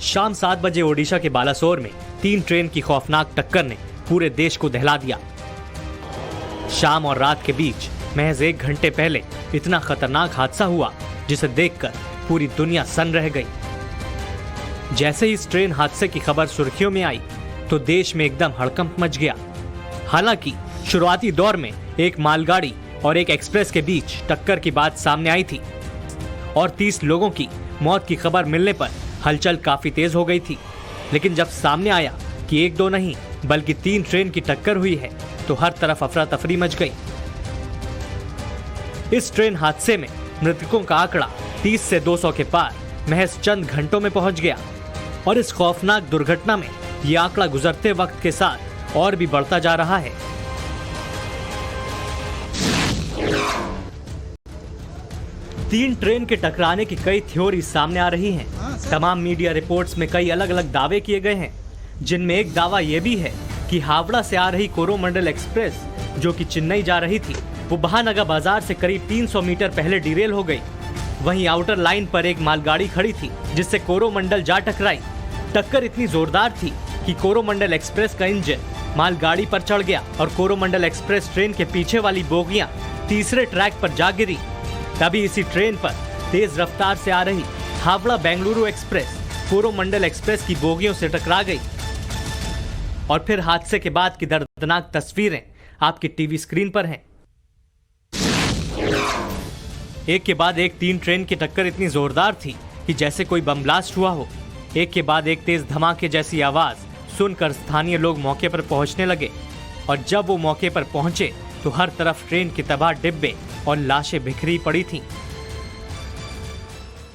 शाम 7 बजे ओडिशा के बालासोर में 3 ट्रेन की खौफनाक टक्कर ने पूरे देश को दहला दिया। शाम और रात के बीच महज 1 घंटे पहले इतना खतरनाक हादसा हुआ जिसे देखकर पूरी दुनिया सन्न रह गई। जैसे ही इस ट्रेन हादसे की खबर सुर्खियों में आई तो देश में एकदम हड़कंप मच गया। हालांकि शुरुआती दौर में एक मालगाड़ी और एक एक्सप्रेस के बीच टक्कर की बात सामने आई थी और 30 लोगों की मौत की खबर मिलने पर हलचल काफी तेज हो गई थी। लेकिन जब सामने आया कि 1-2 नहीं बल्कि 3 ट्रेन की टक्कर हुई है तो हर तरफ अफरा तफरी मच गई। इस ट्रेन हादसे में मृतकों का आंकड़ा 30 से 200 के पार महज चंद घंटों में पहुंच गया और इस खौफनाक दुर्घटना में यह आंकड़ा गुजरते वक्त के साथ और भी बढ़ता जा रहा है। तीन ट्रेन के टकराने की कई थ्योरी सामने आ रही हैं। तमाम मीडिया रिपोर्ट्स में कई अलग अलग दावे किए गए हैं, जिनमें एक दावा यह भी है कि हावड़ा से आ रही कोरोमंडल एक्सप्रेस जो कि चेन्नई जा रही थी वो महानगर बाजार से करीब 300 मीटर पहले डिरेल हो गई। वहीं आउटर लाइन पर एक मालगाड़ी खड़ी थी जिससे कोरोमंडल जा टकराई। टक्कर इतनी जोरदार थी कि कोरोमंडल एक्सप्रेस का इंजन मालगाड़ी पर चढ़ गया और कोरोमंडल एक्सप्रेस ट्रेन के पीछे वाली बोगियां तीसरे ट्रैक पर जा गिरी। तभी इसी ट्रेन पर तेज रफ्तार से आ रही हावड़ा बेंगलुरु एक्सप्रेस कोरोमंडल एक्सप्रेस की बोगियों से टकरा गई। और फिर हादसे के बाद की दर्दनाक तस्वीरें आपकी टीवी स्क्रीन पर हैं। एक के बाद एक 3 ट्रेन की टक्कर इतनी जोरदार थी कि जैसे कोई बम ब्लास्ट हुआ हो। एक के बाद एक तेज धमाके जैसी आवाज सुनकर स्थानीय लोग मौके पर पहुंचने लगे और जब वो मौके पर पहुंचे तो हर तरफ ट्रेन के तबाह डिब्बे और लाशें बिखरी पड़ी थीं।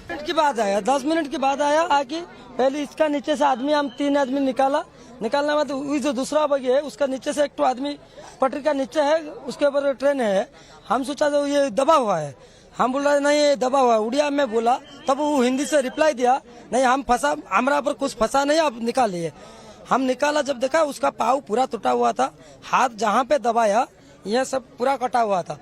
मिनट के बाद आया, 10 मिनट के बाद आया। आके पहले इसका नीचे से आदमी, हम 3 आदमी निकालने में तो जो दूसरा बगी है उसका नीचे से एक तो आदमी पटरी का नीचे है, उसके ऊपर ट्रेन है। हम सोचा तो ये दबा हुआ है, हम बोल रहे नहीं ये दबा हुआ है। उड़िया में बोला तब वो हिंदी से रिप्लाई दिया नहीं हम फंसा, हमारा पर कुछ फंसा नहीं, आप निकालिए। हम निकाला, जब देखा उसका पाँव पूरा टूटा हुआ था, हाथ जहाँ पे दबाया यह सब पूरा कटा हुआ था।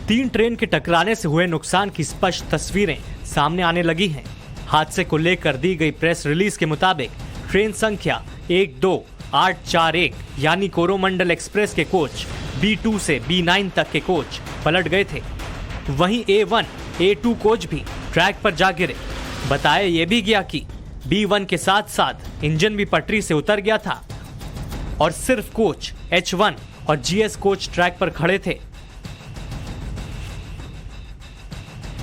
3 ट्रेन के टकराने से हुए नुकसान की स्पष्ट तस्वीरें सामने आने लगी हैं। हादसे को लेकर दी गई प्रेस रिलीज के मुताबिक ट्रेन संख्या 12841 यानी कोरोमंडल एक्सप्रेस के कोच B2 से B9 तक के कोच पलट गए थे। वहीं A1, A2 कोच भी ट्रैक पर जा गिरे। बताया यह भी गया कि B1 के साथ साथ इंजन भी पटरी से उतर गया था और सिर्फ कोच H1 और GS कोच ट्रैक पर खड़े थे।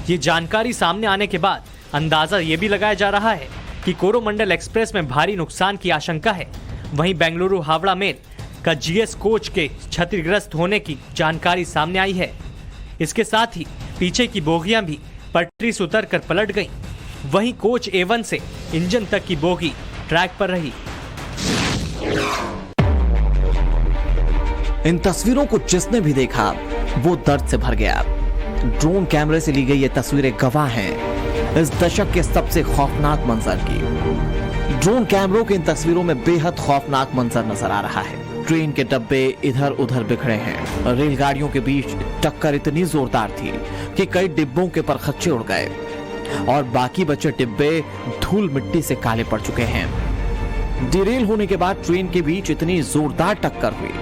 ये जानकारी सामने आने के बाद अंदाजा ये भी लगाया जा रहा है कि कोरोमंडल एक्सप्रेस में भारी नुकसान की आशंका है। वहीं बेंगलुरु हावड़ा मेल का GS कोच के क्षतिग्रस्त होने की जानकारी सामने आई है। इसके साथ ही पीछे की बोगियां भी पटरी से उतर कर पलट गईं। वहीं कोच A1 से इंजन तक की बोगी ट्रैक पर रही। इन तस्वीरों को जिसने भी देखा वो दर्द से भर गया। ड्रोन कैमरे से ली गई ये तस्वीरें गवाह हैं इस दशक के सबसे खौफनाक मंजर की। ड्रोन कैमरों की इन तस्वीरों में बेहद खौफनाक मंजर नजर आ रहा है। ट्रेन के डब्बे इधर उधर बिखरे हैं। रेलगाड़ियों के बीच टक्कर इतनी जोरदार थी कि कई डिब्बों के परखच्चे उड़ गए और बाकी बचे डिब्बे धूल मिट्टी से काले पड़ चुके हैं। डिरेल होने के बाद ट्रेन के बीच इतनी जोरदार टक्कर हुई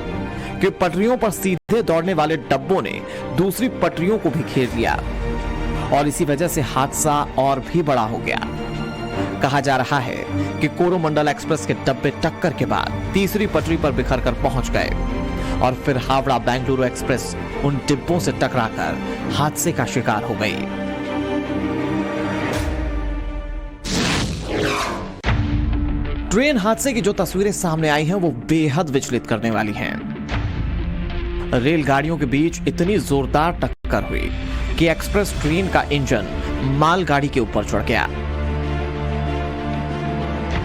कि पटरियों पर सीधे दौड़ने वाले डब्बों ने दूसरी पटरियों को भी घेर लिया और इसी वजह से हादसा और भी बड़ा हो गया। कहा जा रहा है कि कोरोमंडल एक्सप्रेस के डब्बे टक्कर के बाद तीसरी पटरी पर बिखर कर पहुंच गए और फिर हावड़ा बेंगलुरु एक्सप्रेस उन डिब्बों से टकराकर हादसे का शिकार हो गई। ट्रेन हादसे की जो तस्वीरें सामने आई हैं वो बेहद विचलित करने वाली हैं। रेलगाड़ियों के बीच इतनी जोरदार टक्कर हुई कि एक्सप्रेस ट्रेन का इंजन मालगाड़ी के ऊपर चढ़ गया,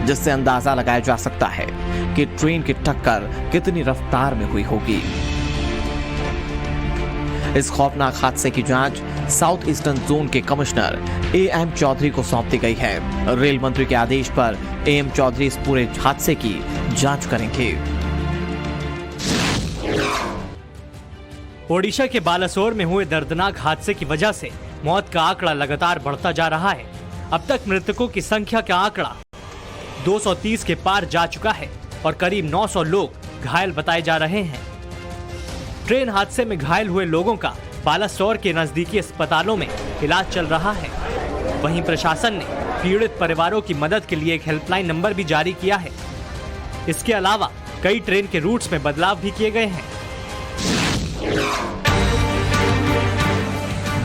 जिससे अंदाजा लगाया जा सकता है कि ट्रेन की टक्कर कितनी रफ्तार में हुई होगी। इस खौफनाक हादसे की जांच साउथ ईस्टर्न जोन के कमिश्नर AM चौधरी को सौंप दी गई है। रेल मंत्री के आदेश पर AM चौधरी इस पूरे हादसे की जांच करेंगे। ओडिशा के बालासोर में हुए दर्दनाक हादसे की वजह से मौत का आंकड़ा लगातार बढ़ता जा रहा है। अब तक मृतकों की संख्या का आंकड़ा 230 के पार जा चुका है और करीब 900 लोग घायल बताए जा रहे हैं। ट्रेन हादसे में घायल हुए लोगों का बालासोर के नजदीकी अस्पतालों में इलाज चल रहा है। वहीं प्रशासन ने पीड़ित परिवारों की मदद के लिए एक हेल्पलाइन नंबर भी जारी किया है। इसके अलावा कई ट्रेन के रूट्स में बदलाव भी किए गए हैं।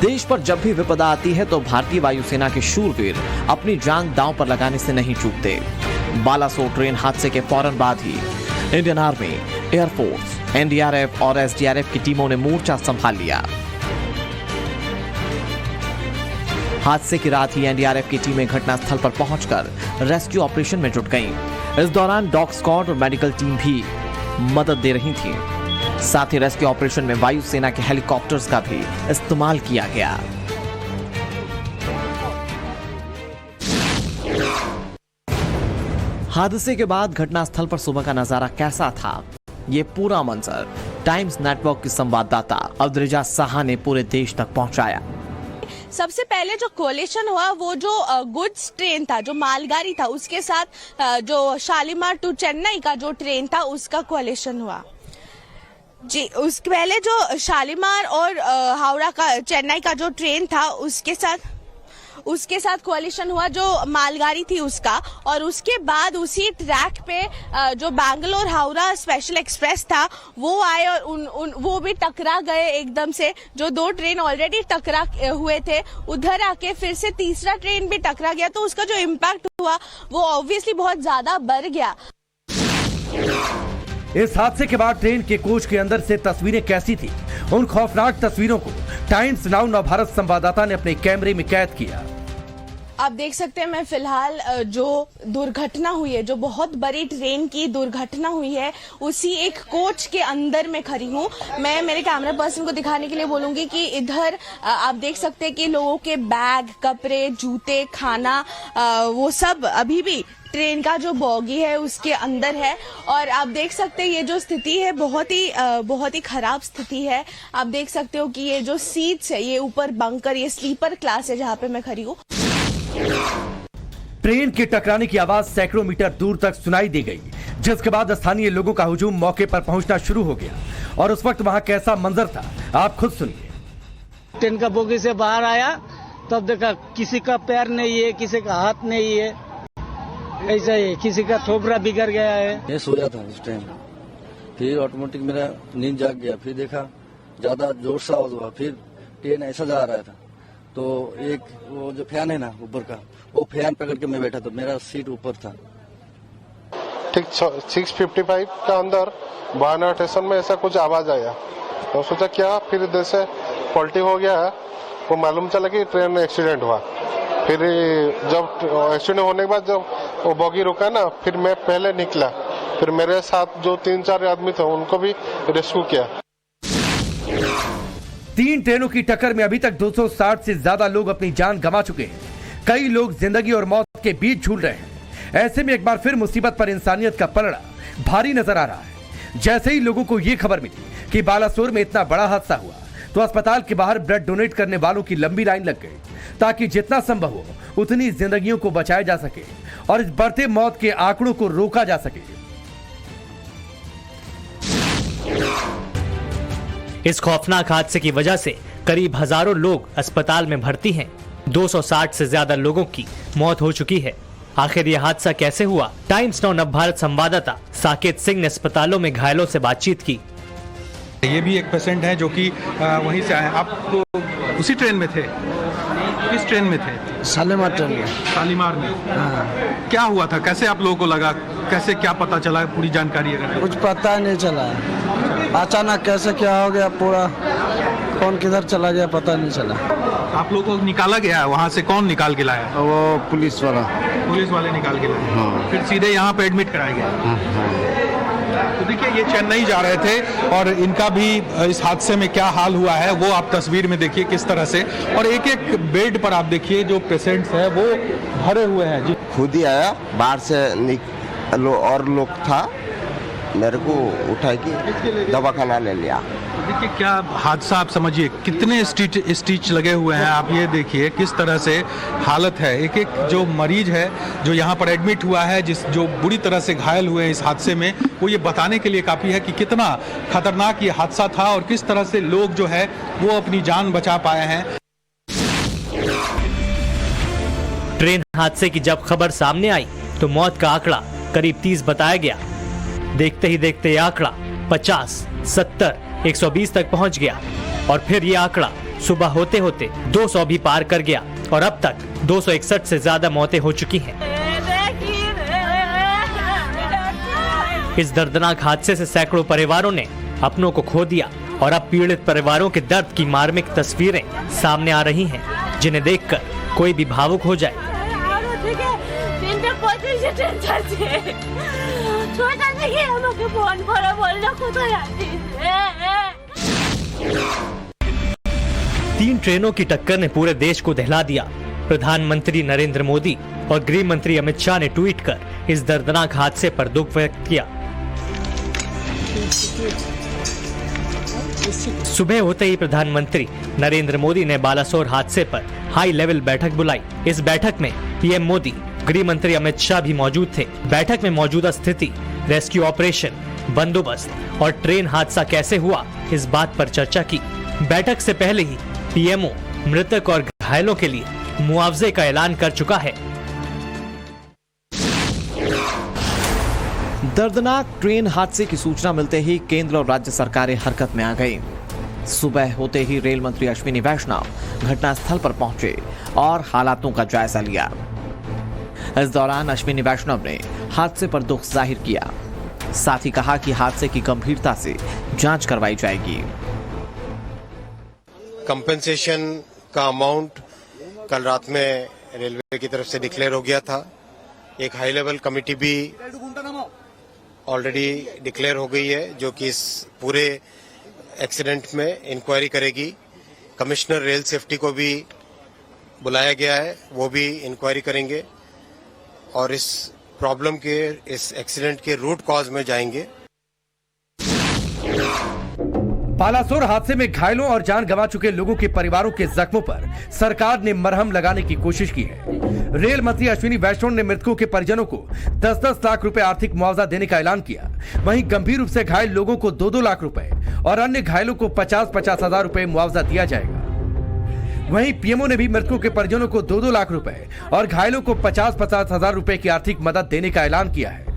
देश पर जब भी विपदा आती है तो भारतीय वायुसेना के शूरवीर अपनी जान दांव पर लगाने से नहीं चूकते। बालासोर ट्रेन हादसे के फौरन बाद ही इंडियन आर्मी, एयरफोर्स, एनडीआरएफ और एसडीआरएफ की टीमों ने मोर्चा संभाल लिया। हादसे की रात ही एनडीआरएफ की टीमें घटनास्थल पर पहुंचकर रेस्क्यू ऑपरेशन में जुट गईं। इस दौरान डॉग स्क्वाड और मेडिकल टीम भी मदद दे रही थी। साथ ही रेस्क्यू ऑपरेशन में वायुसेना के हेलीकॉप्टर्स का भी इस्तेमाल किया गया। हादसे के बाद घटनास्थल पर सुबह का नजारा कैसा था, ये पूरा मंजर टाइम्स नेटवर्क की संवाददाता अब्दुर्रज़ा साहा ने पूरे देश तक पहुंचाया। सबसे पहले जो कोलिशन हुआ वो जो गुड्स ट्रेन था, जो मालगाड़ी था, उसके साथ जो शालीमार टू चेन्नई का जो ट्रेन था उसका कोलिशन हुआ जी। उसके पहले जो शालीमार और हावड़ा का चेन्नई का जो ट्रेन था उसके साथ कोलिशन हुआ जो मालगाड़ी थी उसका, और उसके बाद उसी ट्रैक पे जो बैंगलोर हावड़ा स्पेशल एक्सप्रेस था वो आए और वो भी टकरा गए एकदम से। जो दो ट्रेन ऑलरेडी टकरा हुए थे उधर आके फिर से तीसरा ट्रेन भी टकरा गया, तो उसका जो इम्पैक्ट हुआ वो ऑब्वियसली बहुत ज्यादा बढ़ गया। इस हादसे के बाद ट्रेन के कोच के अंदर से तस्वीरें कैसी थी, उन खौफनाक तस्वीरों को टाइम्स नाउ नवभारत संवाददाता ने अपने कैमरे में कैद किया। आप देख सकते हैं मैं फिलहाल जो दुर्घटना हुई है, जो बहुत बड़ी ट्रेन की दुर्घटना हुई है, उसी एक कोच के अंदर में खड़ी हूँ। मैं मेरे कैमरा पर्सन को दिखाने के लिए बोलूंगी कि इधर आप देख सकते हैं कि लोगों के बैग, कपड़े, जूते, खाना वो सब अभी भी ट्रेन का जो बॉगी है उसके अंदर है। और आप देख सकते हैं ये जो स्थिति है बहुत ही खराब स्थिति है। आप देख सकते हो कि ये जो सीट्स है, ये ऊपर बंकर, ये स्लीपर क्लास है जहाँ पे मैं खड़ी हूँ। ट्रेन के टकराने की आवाज सैकड़ों मीटर दूर तक सुनाई दी गई, जिसके बाद स्थानीय लोगों का हुजूम मौके पर पहुंचना शुरू हो गया। और उस वक्त वहां कैसा मंजर था, आप खुद सुनिए। ट्रेन का बोगी से बाहर आया तब देखा किसी का पैर नहीं है, किसी का हाथ नहीं है, ऐसा ही किसी का थोपड़ा बिगड़ गया है। ये सोया था उस टाइम, फिर ऑटोमेटिक मेरा नींद जाग गया। फिर देखा ज्यादा जोर से आवाज हुआ, फिर ट्रेन ऐसा जा रहा था तो एक वो जो फैन है ना ऊपर का, वो फैन पकड़ के मैं बैठा था, मेरा सीट ऊपर था। ठीक 6:55 का अंदर बाना स्टेशन में ऐसा कुछ आवाज आया तो सोचा क्या, फिर इधर से पलटी हो गया, वो मालूम चला कि ट्रेन में एक्सीडेंट हुआ। फिर जब एक्सीडेंट होने के बाद जब वो बॉगी रुका ना, फिर मैं पहले निकला, फिर मेरे साथ जो 3-4 आदमी थे उनको भी रेस्क्यू किया। 3 ट्रेनों की टक्कर में अभी तक 260 से ज्यादा लोग अपनी जान गंवा चुके हैं। कई लोग जिंदगी और मौत के बीच झूल रहे हैं। ऐसे में एक बार फिर मुसीबत पर इंसानियत का पलड़ा भारी नजर आ रहा है। जैसे ही लोगों को यह खबर मिली कि बालासोर में इतना बड़ा हादसा हुआ तो अस्पताल के बाहर ब्लड डोनेट करने वालों की लंबी लाइन लग गई, ताकि जितना संभव हो उतनी जिंदगियों को बचाया जा सके और इस बढ़ते मौत के आंकड़ों को रोका जा सके। इस खौफनाक हादसे की वजह से करीब हजारों लोग अस्पताल में भर्ती हैं। 260 से ज्यादा लोगों की मौत हो चुकी है। आखिर यह हादसा कैसे हुआ? टाइम्स नाउ नवभारत संवाददाता साकेत सिंह ने अस्पतालों में घायलों से बातचीत की। ये भी एक पेशेंट है जो कि वहीं से आए। आप उसी ट्रेन में थे? किस ट्रेन में थे? शालीमार ट्रेन में। शालीमार में? हाँ। क्या हुआ था, कैसे आप लोगों को लगा, कैसे क्या पता चला, पूरी जानकारी अगर? कुछ पता नहीं चला, अचानक कैसे क्या हो गया, पूरा कौन किधर चला गया पता नहीं चला। आप लोगों को निकाला गया वहाँ से? कौन निकाल के लाया? वो पुलिस वाले निकाल के लाए। हाँ। फिर सीधे यहाँ पे एडमिट कराया गया। हाँ। तो देखिए ये चेन्नई जा रहे थे और इनका भी इस हादसे में क्या हाल हुआ है वो आप तस्वीर में देखिए किस तरह से। और एक एक बेड पर आप देखिए जो पेशेंट्स है वो भरे हुए हैं जी। खुद ही आया बाहर से और लोग था, मेरे को उठा के दवाखाना ले लिया। देखिए क्या हादसा, आप समझिए कितने स्टिच लगे हुए हैं। आप ये देखिए किस तरह से हालत है। एक एक जो मरीज है जो यहाँ पर एडमिट हुआ है, जो बुरी तरह से घायल हुए हैं इस हादसे में, वो ये बताने के लिए काफ़ी है कि कितना खतरनाक ये हादसा था और किस तरह से लोग जो है वो अपनी जान बचा पाए हैं। ट्रेन हादसे की जब खबर सामने आई तो मौत का आंकड़ा करीब 30 बताया गया। देखते ही देखते ये आंकड़ा 50, 70, 120 तक पहुंच गया और फिर ये आंकड़ा सुबह होते होते 200 भी पार कर गया और अब तक 261 से ज्यादा मौतें हो चुकी हैं। इस दर्दनाक हादसे से सैकड़ों परिवारों ने अपनों को खो दिया और अब पीड़ित परिवारों के दर्द की मार्मिक तस्वीरें सामने आ रही हैं, जिन्हें देखकर कोई भी भावुक हो जाए। 3 ट्रेनों की टक्कर ने पूरे देश को दहला दिया। प्रधानमंत्री नरेंद्र मोदी और गृह मंत्री अमित शाह ने ट्वीट कर इस दर्दनाक हादसे पर दुख व्यक्त किया। सुबह होते ही प्रधानमंत्री नरेंद्र मोदी ने बालासोर हादसे पर हाई लेवल बैठक बुलाई। इस बैठक में पीएम मोदी, गृह मंत्री अमित शाह भी मौजूद थे। बैठक में मौजूदा स्थिति, रेस्क्यू ऑपरेशन, बंदोबस्त और ट्रेन हादसा कैसे हुआ, इस बात पर चर्चा की। बैठक से पहले ही पीएमओ मृतक और घायलों के लिए मुआवजे का ऐलान कर चुका है। दर्दनाक ट्रेन हादसे की सूचना मिलते ही केंद्र और राज्य सरकारें हरकत में आ गई। सुबह होते ही रेल मंत्री अश्विनी वैष्णव घटनास्थल पर पहुंचे और हालातों का जायजा लिया। इस दौरान अश्विनी वैष्णव ने हादसे पर दुख जाहिर किया, साथ ही कहा कि हादसे की गंभीरता से जांच करवाई जाएगी। कंपेंसेशन का अमाउंट कल रात में रेलवे की तरफ से डिक्लेयर हो गया था। एक हाई लेवल कमेटी भी ऑलरेडी डिक्लेयर हो गई है जो कि इस पूरे एक्सीडेंट में इंक्वायरी करेगी। कमिश्नर रेल सेफ्टी को भी बुलाया गया है, वो भी इंक्वायरी करेंगे और इस प्रॉब्लम के, इस एक्सीडेंट के रूट कॉज में जाएंगे। बालासोर हादसे में घायलों और जान गंवा चुके लोगों के परिवारों के जख्मों पर सरकार ने मरहम लगाने की कोशिश की है। रेल मंत्री अश्विनी वैष्णव ने मृतकों के परिजनों को 10-10 लाख रुपए आर्थिक मुआवजा देने का ऐलान किया। वहीं गंभीर रूप से घायल लोगों को 2-2 लाख रुपए और अन्य घायलों को 50-50 हजार रुपए मुआवजा दिया जाएगा। वहीं पीएमओ ने भी मृतकों के परिजनों को 2-2 लाख रुपए और घायलों को 50-50 हजार रुपए की आर्थिक मदद देने का ऐलान किया है।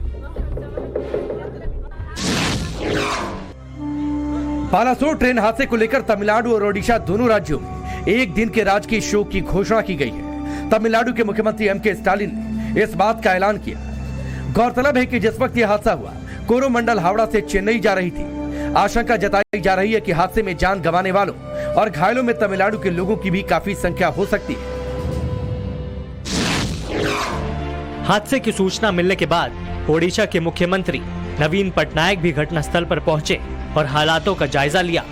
बालासोर ट्रेन हादसे को लेकर तमिलनाडु और ओडिशा दोनों राज्यों में एक दिन के राजकीय शोक की घोषणा की गई है। तमिलनाडु के मुख्यमंत्री एम के स्टालिन ने इस बात का ऐलान किया। गौरतलब है कि जिस वक्त यह हादसा हुआ, कोरोमंडल हावड़ा से चेन्नई जा रही थी। आशंका जताई जा रही है कि हादसे में जान गंवाने वालों और घायलों में तमिलनाडु के लोगों की भी काफी संख्या हो सकती है। हादसे की सूचना मिलने के बाद ओडिशा के मुख्यमंत्री नवीन पटनायक भी घटनास्थल पर पहुंचे और हालातों का जायजा लिया।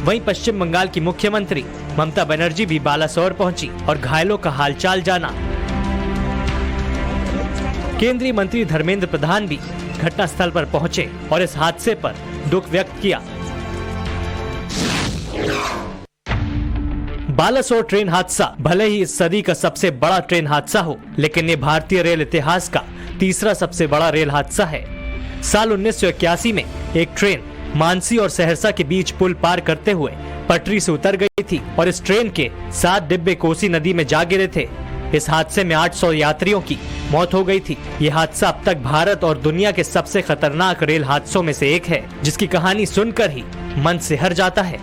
वहीं पश्चिम बंगाल की मुख्यमंत्री ममता बनर्जी भी बालासोर पहुंची और घायलों का हालचाल जाना। केंद्रीय मंत्री धर्मेंद्र प्रधान भी घटनास्थल पर पहुंचे और इस हादसे पर दुख व्यक्त किया। बालासोर ट्रेन हादसा भले ही इस सदी का सबसे बड़ा ट्रेन हादसा हो, लेकिन ये भारतीय रेल इतिहास का तीसरा सबसे बड़ा रेल हादसा है। साल 1981 में एक ट्रेन मानसी और सहरसा के बीच पुल पार करते हुए पटरी से उतर गई थी और इस ट्रेन के 7 डिब्बे कोसी नदी में जा गिरे थे। इस हादसे में 800 यात्रियों की मौत हो गई थी। यह हादसा अब तक भारत और दुनिया के सबसे खतरनाक रेल हादसों में से एक है, जिसकी कहानी सुनकर ही मन सिहर जाता है।